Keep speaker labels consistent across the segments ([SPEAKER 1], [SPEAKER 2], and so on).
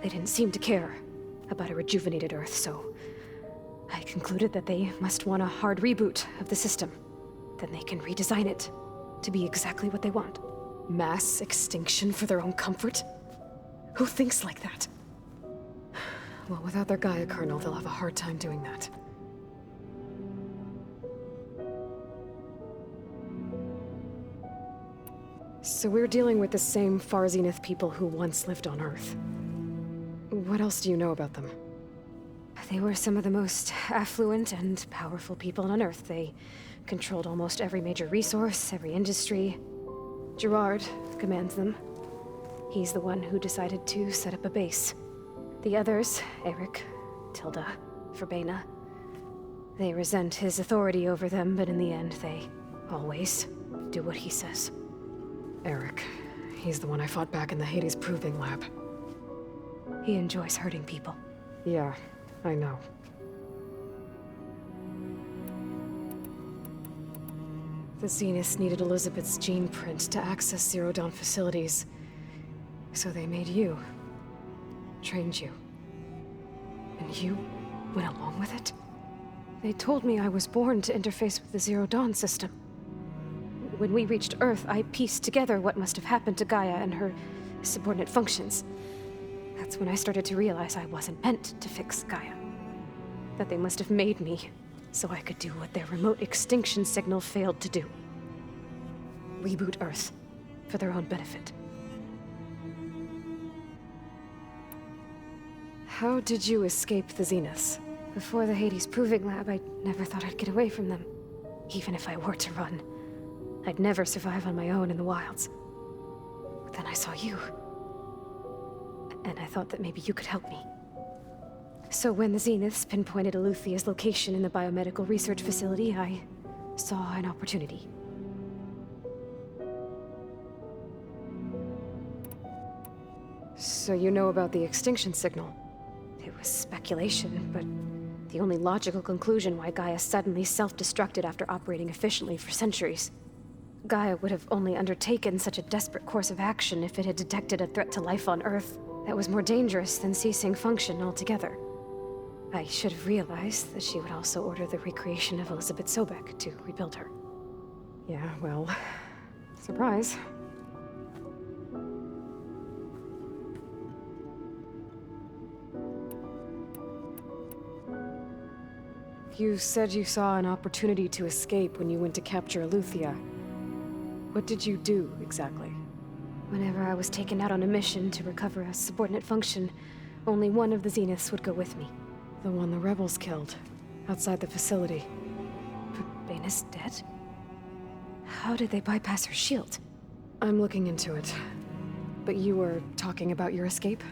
[SPEAKER 1] They didn't seem to care about a rejuvenated Earth, so I concluded that they must want a hard reboot of the system. Then they can redesign it to be exactly what they want. Mass extinction for their own comfort? Who thinks like that? Well, without their Gaia kernel, they'll have a hard time doing that. So we're dealing with the same Far Zenith people who once lived on Earth. What else do you know about them? They were some of the most affluent and powerful people on Earth. They controlled almost every major resource, every industry. Gerard commands them. He's the one who decided to set up a base. The others, Eric, Tilda, Verbena, they resent his authority over them, but in the end, they always do what he says. Eric. He's the one I fought back in the Hades Proving Lab. He enjoys hurting people. Yeah, I know. The Zeniths needed Elizabeth's gene print to access Zero Dawn facilities. So they made you. Trained you. And you went along with it? They told me I was born to interface with the Zero Dawn system. When we reached Earth, I pieced together what must have happened to Gaia and her subordinate functions. That's when I started to realize I wasn't meant to fix Gaia. That they must have made me so I could do what their remote extinction signal failed to do. Reboot Earth for their own benefit. How did you escape the Zeniths? Before the Hades Proving Lab, I never thought I'd get away from them. Even if I were to run, I'd never survive on my own in the wilds. But then I saw you. And I thought that maybe you could help me. So when the Zeniths pinpointed Eluthia's location in the biomedical research facility, I saw an opportunity. So you know about the extinction signal? It was speculation, but the only logical conclusion why Gaia suddenly self-destructed after operating efficiently for centuries. Gaia would have only undertaken such a desperate course of action if it had detected a threat to life on Earth that was more dangerous than ceasing function altogether. I should have realized that she would also order the recreation of Elizabeth Sobek to rebuild her. Yeah, well, surprise. You said you saw an opportunity to escape when you went to capture Eluthia. What did you do, exactly? Whenever I was taken out on a mission to recover a subordinate function, only one of the Zeniths would go with me. The one the rebels killed, outside the facility. Verbena's dead? How did they bypass her shield? I'm looking into it. But you were talking about your escape?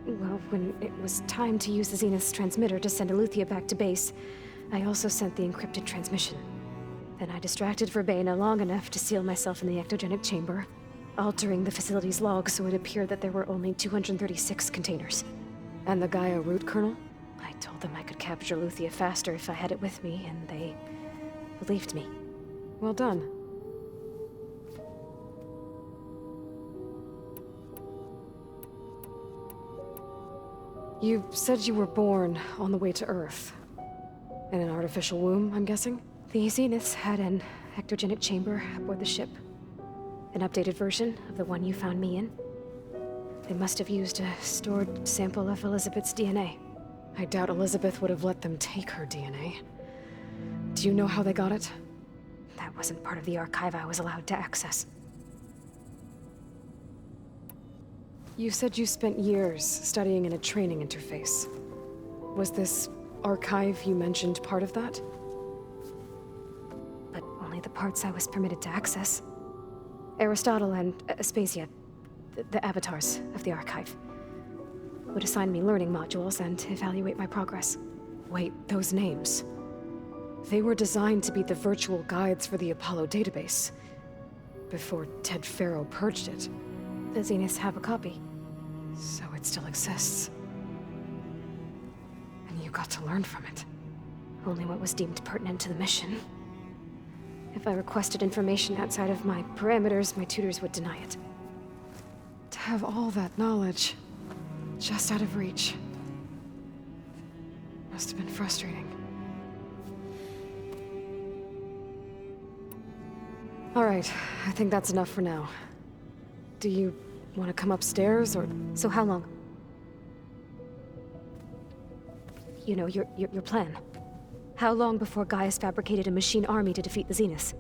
[SPEAKER 1] Well, when it was time to use the Zenith's transmitter to send Eluthia back to base, I also sent the encrypted transmission. Then I distracted Verbena long enough to seal myself in the ectogenic chamber, altering the facility's log so it appeared that there were only 236 containers. And the Gaia root kernel? I told them I could capture Eluthia faster if I had it with me, and they believed me. Well done. You said you were born on the way to Earth. In an artificial womb, I'm guessing? The Zeniths had an ectogenic chamber aboard the ship. An updated version of the one you found me in. They must have used a stored sample of Elizabeth's DNA. I doubt Elizabeth would have let them take her DNA. Do you know how they got it? That wasn't part of the archive I was allowed to access. You said you spent years studying in a training interface. Was this archive you mentioned part of that? But only the parts I was permitted to access. Aristotle and Aspasia, the avatars of the archive, would assign me learning modules and evaluate my progress. Wait, those names. They were designed to be the virtual guides for the Apollo database, before Ted Faro purged it. The Zeniths have a copy. So it still exists. And you got to learn from it. Only what was deemed pertinent to the mission. If I requested information outside of my parameters, my tutors would deny it. To have all that knowledge, Just out of reach. Must have been frustrating. Alright, I think that's enough for now. Do you want to come upstairs, or...?
[SPEAKER 2] So how long? You know, your plan. How long before Gaius fabricated a machine army to defeat the Zeniths?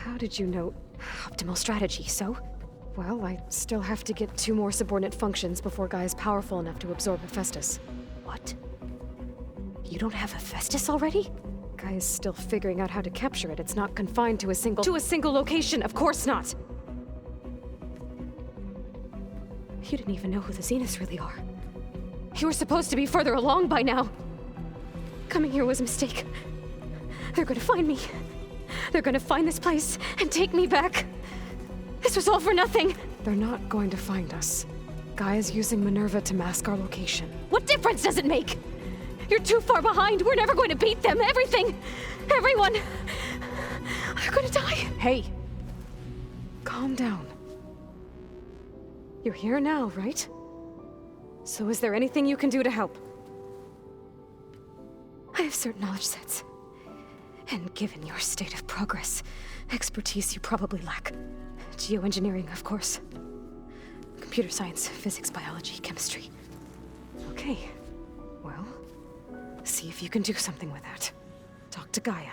[SPEAKER 1] How did you know?
[SPEAKER 2] Optimal strategy, so?
[SPEAKER 1] Well, I still have to get 2 more subordinate functions before Guy is powerful enough to absorb Hephaestus.
[SPEAKER 2] What? You don't have Hephaestus already?
[SPEAKER 1] Guy is still figuring out how to capture it. It's not confined to a single location, of course not!
[SPEAKER 2] You didn't even know who the Zeniths really are.
[SPEAKER 1] You were supposed to be further along by now. Coming here was a mistake. They're gonna find me. They're gonna find this place and take me back. This was all for nothing! They're not going to find us. Guy is using Minerva to mask our location. What difference does it make? You're too far behind. We're never going to beat them. Everything, everyone, they're gonna die. Hey, calm down. You're here now, right? So is there anything you can do to help?
[SPEAKER 2] I have certain knowledge sets. And given your state of progress, expertise you probably lack. Geoengineering, of course. Computer science, physics, biology, chemistry.
[SPEAKER 1] Okay. Well, see if you can do something with that. Talk to Gaia.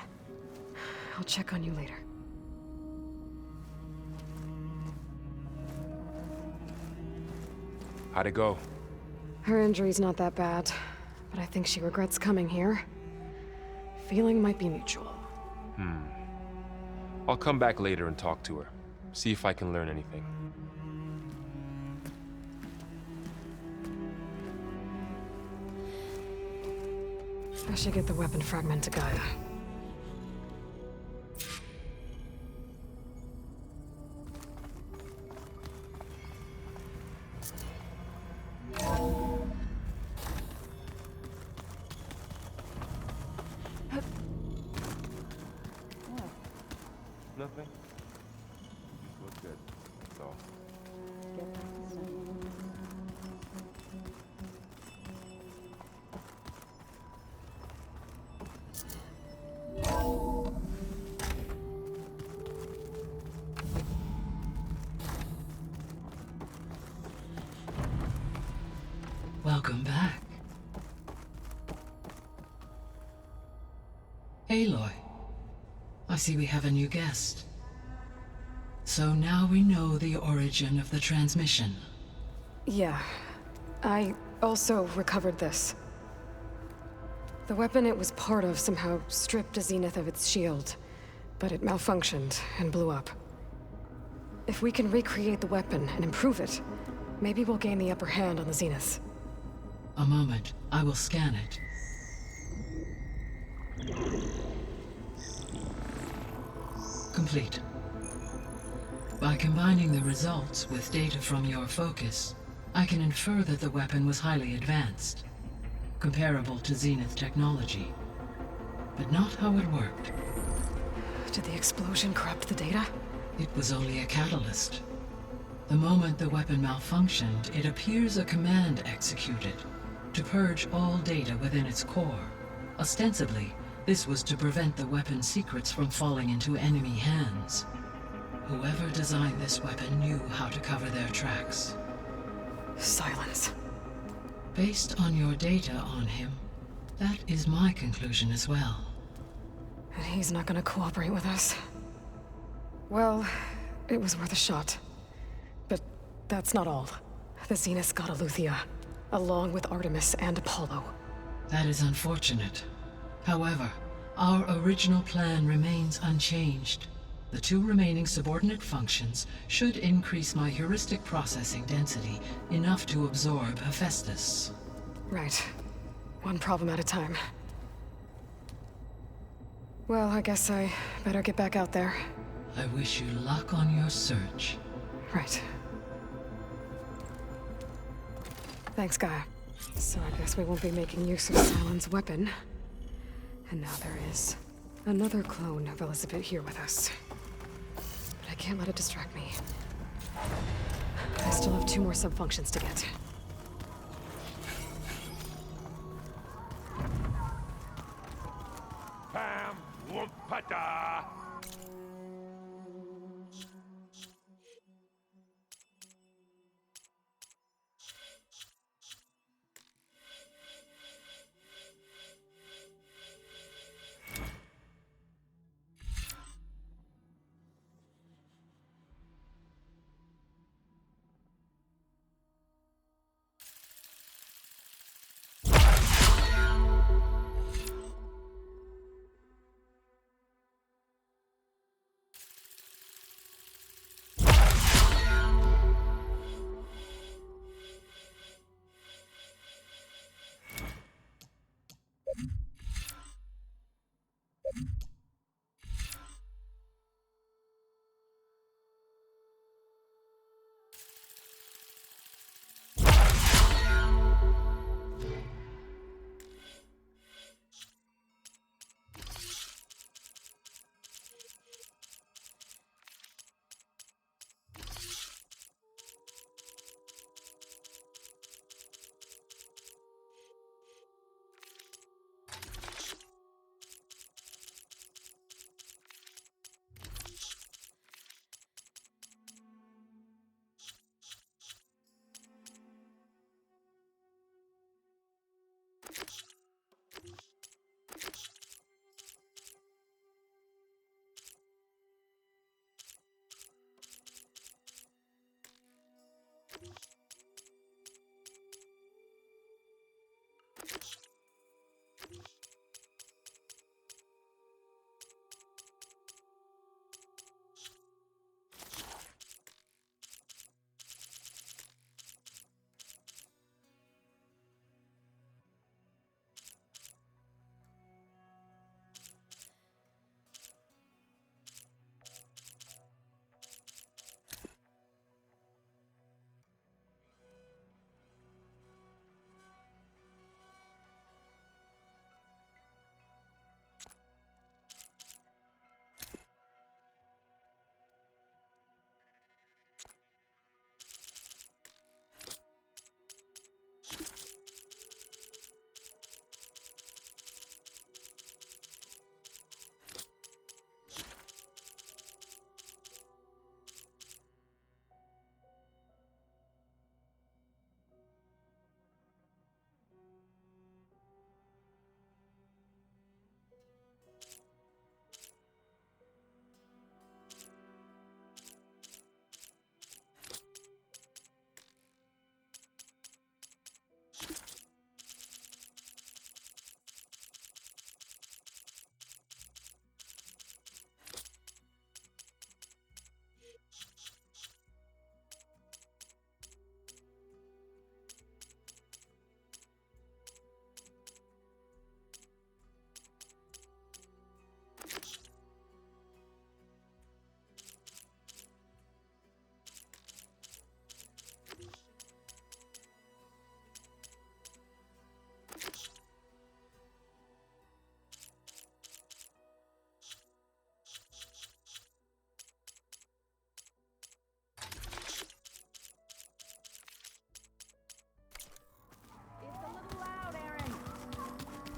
[SPEAKER 1] I'll check on you later.
[SPEAKER 3] How'd it go?
[SPEAKER 1] Her injury's not that bad, but I think she regrets coming here. Feeling might be mutual.
[SPEAKER 3] I'll come back later and talk to her. See if I can learn anything.
[SPEAKER 1] I should get the weapon fragment to Gaia.
[SPEAKER 3] Nothing? Look good. That's all.
[SPEAKER 4] Welcome back. Aloy, I see we have a new guest. So now we know the origin of the transmission.
[SPEAKER 1] Yeah. I also recovered this. The weapon it was part of somehow stripped a Zenith of its shield, but it malfunctioned and blew up. If we can recreate the weapon and improve it, maybe we'll gain the upper hand on the Zeniths.
[SPEAKER 4] A moment, I will scan it. Complete. By combining the results with data from your focus, I can infer that the weapon was highly advanced, comparable to Zenith technology, but not how it worked.
[SPEAKER 1] Did the explosion corrupt the data?
[SPEAKER 4] It was only a catalyst. The moment the weapon malfunctioned, it appears a command executed to purge all data within its core. Ostensibly, this was to prevent the weapon's secrets from falling into enemy hands. Whoever designed this weapon knew how to cover their tracks.
[SPEAKER 1] Silence.
[SPEAKER 4] Based on your data on him, that is my conclusion as well.
[SPEAKER 1] And he's not gonna cooperate with us. Well, it was worth a shot. But that's not all. The Zeniths got Eleuthia, along with Artemis and Apollo.
[SPEAKER 4] That is unfortunate. However, our original plan remains unchanged. The 2 remaining subordinate functions should increase my heuristic processing density enough to absorb Hephaestus.
[SPEAKER 1] Right. One problem at a time. Well, I guess I better get back out there.
[SPEAKER 4] I wish you luck on your search.
[SPEAKER 1] Right. Thanks, Gaia. So I guess we won't be making use of Talon's weapon. And now there is another clone of Elizabeth here with us. But I can't let it distract me. I still have 2 more sub-functions to get.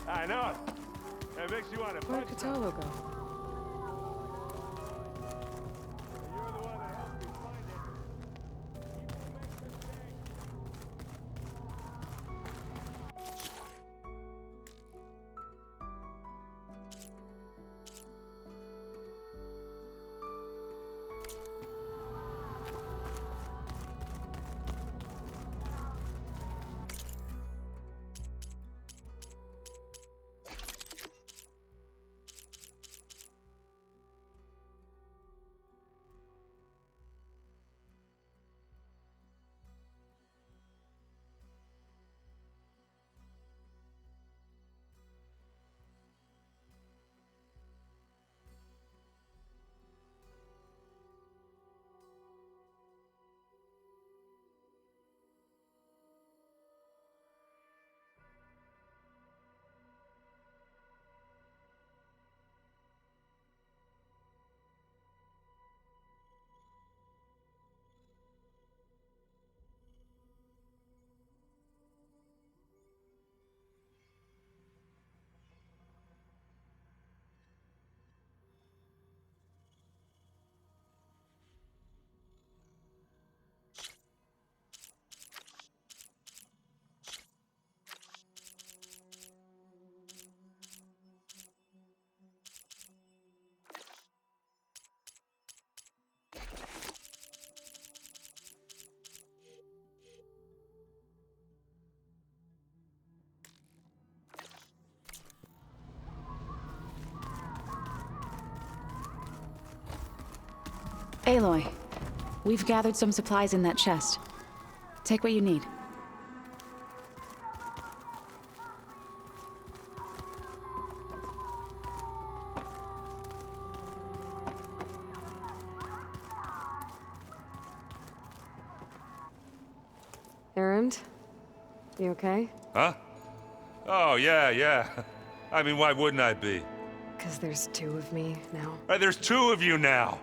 [SPEAKER 3] I know it. It makes you want to
[SPEAKER 1] Where'd
[SPEAKER 3] punch
[SPEAKER 1] Katalo go?
[SPEAKER 3] You're the one that helped me find it.
[SPEAKER 5] Aloy, we've gathered some supplies in that chest. Take what you need.
[SPEAKER 1] Erend? You okay?
[SPEAKER 3] Huh? Oh, yeah. I mean, why wouldn't I be?
[SPEAKER 1] Because there's two of me now.
[SPEAKER 3] There's two of you now!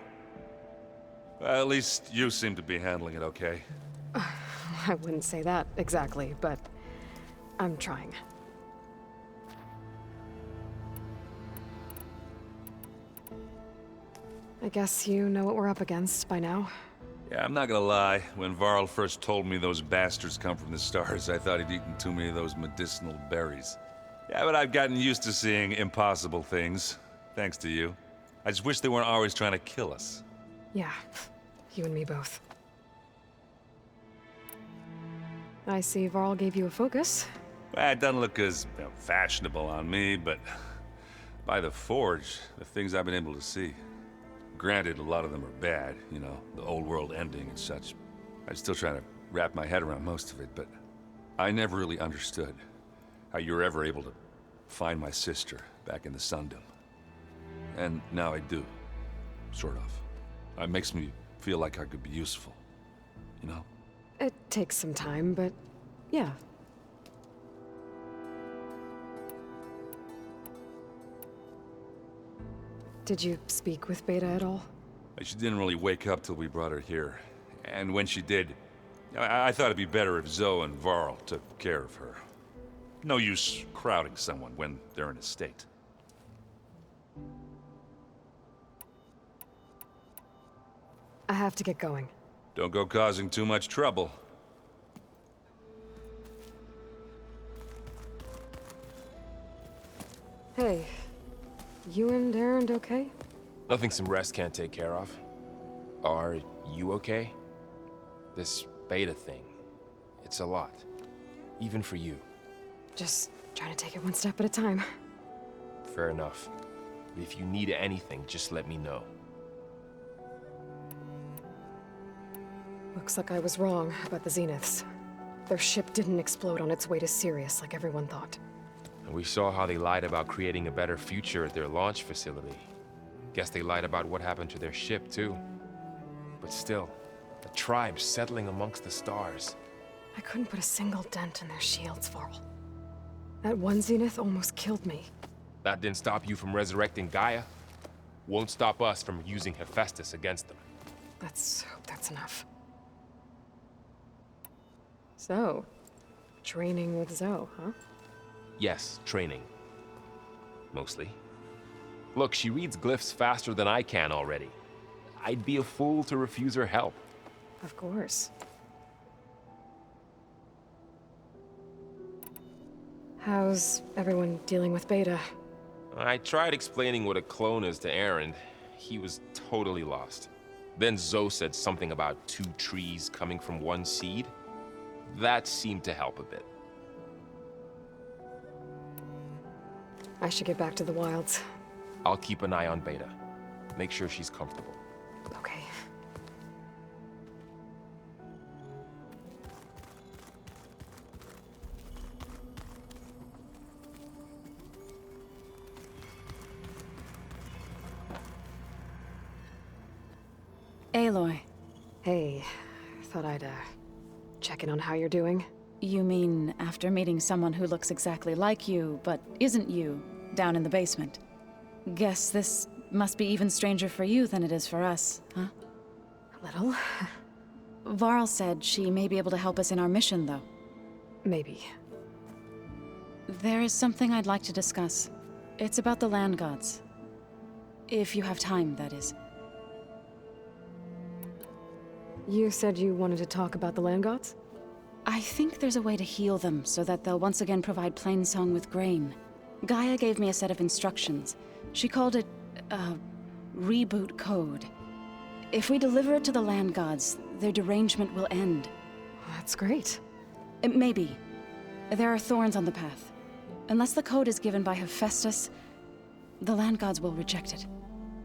[SPEAKER 3] Well, at least you seem to be handling it okay.
[SPEAKER 1] I wouldn't say that exactly, but I'm trying. I guess you know what we're up against by now.
[SPEAKER 3] Yeah, I'm not gonna lie. When Varl first told me those bastards come from the stars, I thought he'd eaten too many of those medicinal berries. Yeah, but I've gotten used to seeing impossible things, thanks to you. I just wish they weren't always trying to kill us.
[SPEAKER 1] Yeah, you and me both. I see Varl gave you a focus.
[SPEAKER 3] Well, it doesn't look as fashionable on me, but by the Forge, the things I've been able to see. Granted, a lot of them are bad, you know, the old world ending and such. I'm still trying to wrap my head around most of it, but I never really understood how you were ever able to find my sister back in the Sundom. And now I do, sort of. It makes me feel like I could be useful, you know?
[SPEAKER 1] It takes some time, but yeah. Did you speak with Beta at all?
[SPEAKER 3] She didn't really wake up till we brought her here. And when she did, I thought it'd be better if Zoe and Varl took care of her. No use crowding someone when they're in a state.
[SPEAKER 1] I have to get going.
[SPEAKER 3] Don't go causing too much trouble.
[SPEAKER 1] Hey, you and Erend okay?
[SPEAKER 6] Nothing some rest can't take care of. Are you okay? This Beta thing, it's a lot. Even for you.
[SPEAKER 1] Just trying to take it one step at a time.
[SPEAKER 6] Fair enough. If you need anything, just let me know.
[SPEAKER 1] Looks like I was wrong about the Zeniths. Their ship didn't explode on its way to Sirius like everyone thought.
[SPEAKER 6] And we saw how they lied about creating a better future at their launch facility. Guess they lied about what happened to their ship, too. But still, a tribe settling amongst the stars.
[SPEAKER 1] I couldn't put a single dent in their shields, Varl. That one Zenith almost killed me.
[SPEAKER 6] That didn't stop you from resurrecting Gaia. Won't stop us from using Hephaestus against them.
[SPEAKER 1] Let's hope that's enough. So, training with Zoe, huh?
[SPEAKER 6] Yes, training. Mostly. Look, she reads glyphs faster than I can already. I'd be a fool to refuse her help.
[SPEAKER 1] Of course. How's everyone dealing with Beta?
[SPEAKER 6] I tried explaining what a clone is to Erend. He was totally lost. Then Zoe said something about 2 trees coming from 1 seed. That seemed to help a bit.
[SPEAKER 1] I should get back to the wilds.
[SPEAKER 6] I'll keep an eye on Beta. Make sure she's comfortable.
[SPEAKER 1] Okay.
[SPEAKER 5] Aloy,
[SPEAKER 1] Hey, thought I'd, check in on how you're doing.
[SPEAKER 5] you mean after meeting someone who looks exactly like you, but isn't you, down in the basement? Guess this must be even stranger for you than it is for us, huh?
[SPEAKER 1] A little.
[SPEAKER 5] Varl said she may be able to help us in our mission, though.
[SPEAKER 1] Maybe.
[SPEAKER 5] There is something I'd like to discuss. It's about the land gods. If you have time, that is.
[SPEAKER 1] You said you wanted to talk about the land gods?
[SPEAKER 5] I think there's a way to heal them so that they'll once again provide Plainsong with grain. Gaia gave me a set of instructions. She called it, reboot code. If we deliver it to the land gods, their derangement will end.
[SPEAKER 1] That's great.
[SPEAKER 5] Maybe. There are thorns on the path. Unless the code is given by Hephaestus, the land gods will reject it.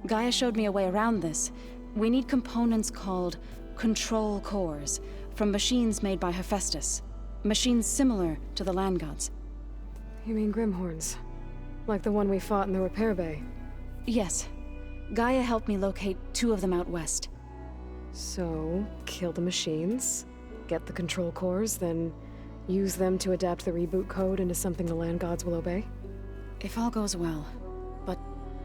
[SPEAKER 5] Gaia showed me a way around this. We need components called control cores from machines made by Hephaestus. Machines similar to the land gods.
[SPEAKER 1] You mean Grimhorns? Like the one we fought in the repair bay?
[SPEAKER 5] Yes. Gaia helped me locate 2 of them out west.
[SPEAKER 1] So, kill the machines, get the control cores, then use them to adapt the reboot code into something the land gods will obey?
[SPEAKER 5] If all goes well. But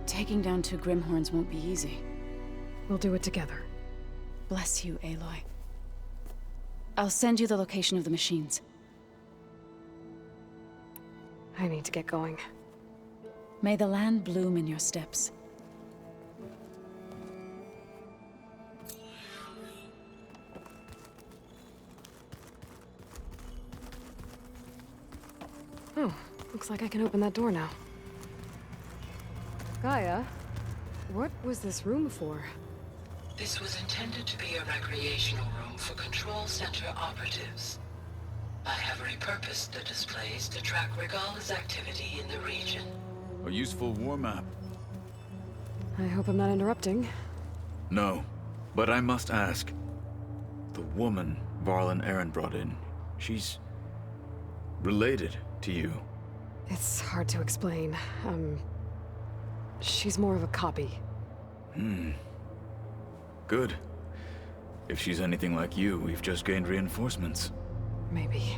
[SPEAKER 5] taking down 2 Grimhorns won't be easy.
[SPEAKER 1] We'll do it together.
[SPEAKER 5] Bless you, Aloy. I'll send you the location of the machines.
[SPEAKER 1] I need to get going.
[SPEAKER 5] May the land bloom in your steps.
[SPEAKER 1] Oh, looks like I can open that door now. Gaia, what was this room for?
[SPEAKER 4] This was intended to be a recreational room for Control Center operatives. I have repurposed the displays to track Regala's activity in the region.
[SPEAKER 7] A useful war map.
[SPEAKER 1] I hope I'm not interrupting.
[SPEAKER 7] No, but I must ask. The woman Varl and Erend brought in, she's related to you.
[SPEAKER 1] It's hard to explain. She's more of a copy.
[SPEAKER 7] Good. If she's anything like you, we've just gained reinforcements.
[SPEAKER 1] Maybe.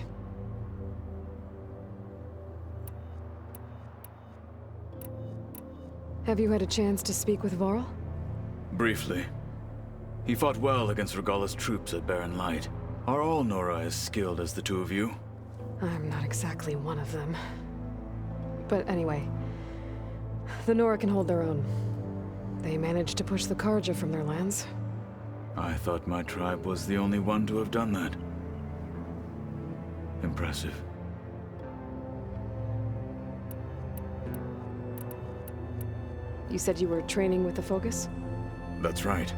[SPEAKER 1] Have you had a chance to speak with Varl?
[SPEAKER 7] Briefly. He fought well against Regala's troops at Barren Light. Are all Nora as skilled as the 2 of you?
[SPEAKER 1] I'm not exactly one of them. But anyway, the Nora can hold their own. They managed to push the Karja from their lands.
[SPEAKER 7] I thought my tribe was the only one to have done that. Impressive.
[SPEAKER 1] You said you were training with the Focus?
[SPEAKER 7] That's right.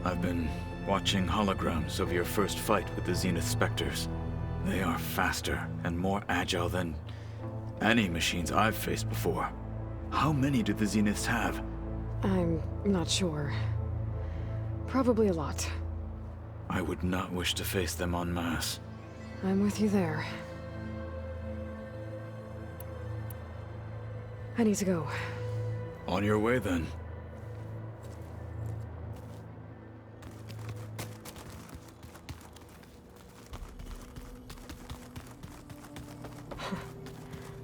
[SPEAKER 7] I've been watching holograms of your first fight with the Zenith Spectres. They are faster and more agile than any machines I've faced before. How many do the Zeniths have?
[SPEAKER 1] I'm not sure. Probably a lot.
[SPEAKER 7] I would not wish to face them en masse.
[SPEAKER 1] I'm with you there. I need to go.
[SPEAKER 7] On your way, then.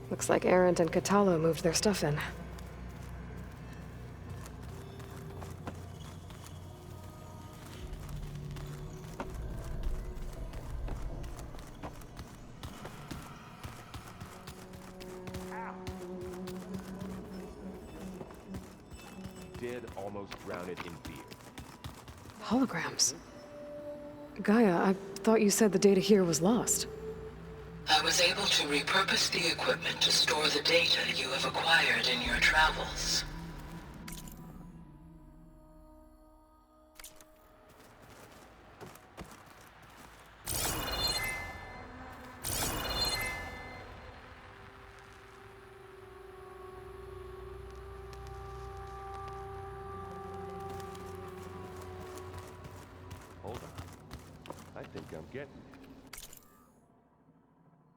[SPEAKER 1] Looks like Erend and Katalo moved their stuff in.
[SPEAKER 6] Did almost drown it in beer.
[SPEAKER 1] Holograms. Gaia, I thought you said the data here was lost.
[SPEAKER 4] I was able to repurpose the equipment to store the data you have acquired in your travels.
[SPEAKER 8] Hold on. I think I'm getting it.